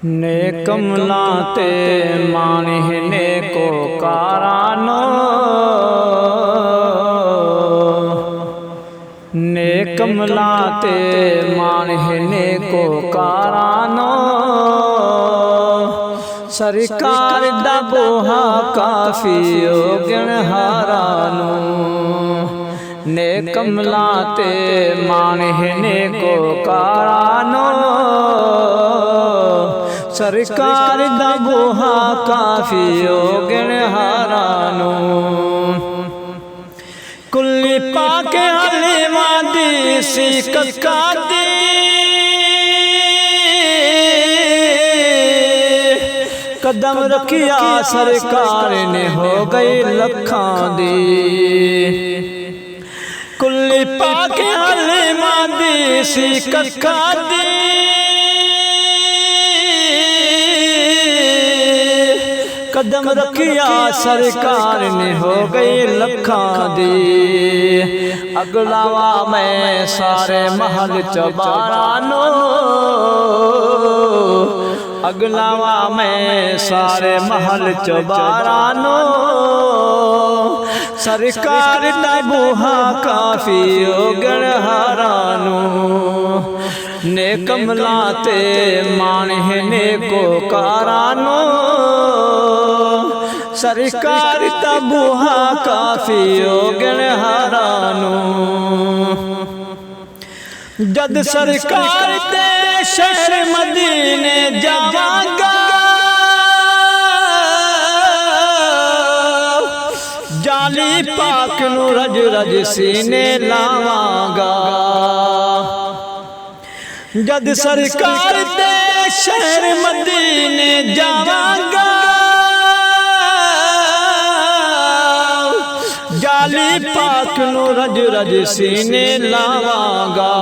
ने कमलाते मानिहने को कारानो ने कमलाते मानिहने को कारानो सरकार दा बोहा काफी गिणहारानो ने कमलाते मानिहने को कारानो सरकार दा बोहा काफी गिणहारानो कुल्ली पाके हलीमा दी सी कक्का दी कदम रखिया सरकार ने हो गई लखां दी कुल्ली पाके हलीमा दी सी कक्का दी कदम रखिया सरकार ने हो गई लखां दी अगलावा मैं सारे महल चबारानो अगलावा मैं सारे महल चबारानो सरकार दा बूहा काफी गिणहारानो ने कमलाते मानिहने को कारानो सरकार दा बूहा काफी गिणहारानो जद सरकार दे शहर मदीने जावांगा जाली पाक नू रज रज सीने लावांगा जद सरकार दे शहर मदीने जावांगा जाली पाक नू रज रज सीने लावांगा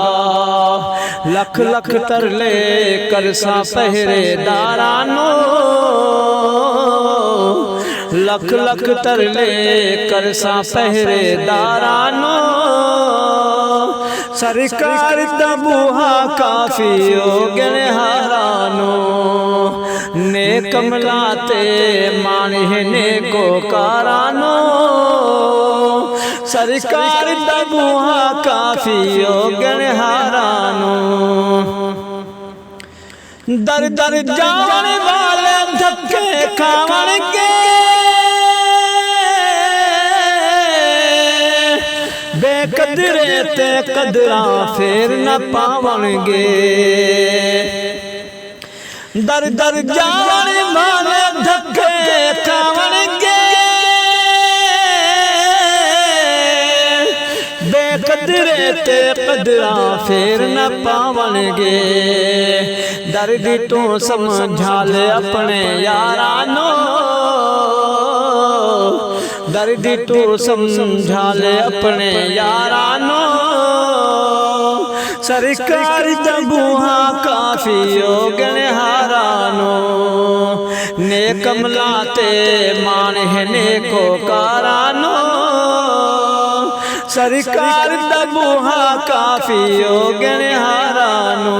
लख लख तरले करसा पहरेदारानो लख लख तरले करसा पहरेदारानो सरकार दा बूहा काफी गिणहारानो ने कमलाते मानिहने को कारानो सरकार दा बूहा काफी गिणहारानो दर दर जावन वाले धक्के खावणगे बेकदरे ते कदरा फेर न पावणगे दर दर जावन वाले धक्के खावणगे बेकदरे ते कदरा फेर न पावणगे दर्द तू समझा ले अपने यारानो दर्द तू समझा ले अपने यारानो सरकार दा बूहा काफी गिणहारानो ने कमलाते मानिहने को कारानो सरकार दा बूहा काफी गिणहारानो।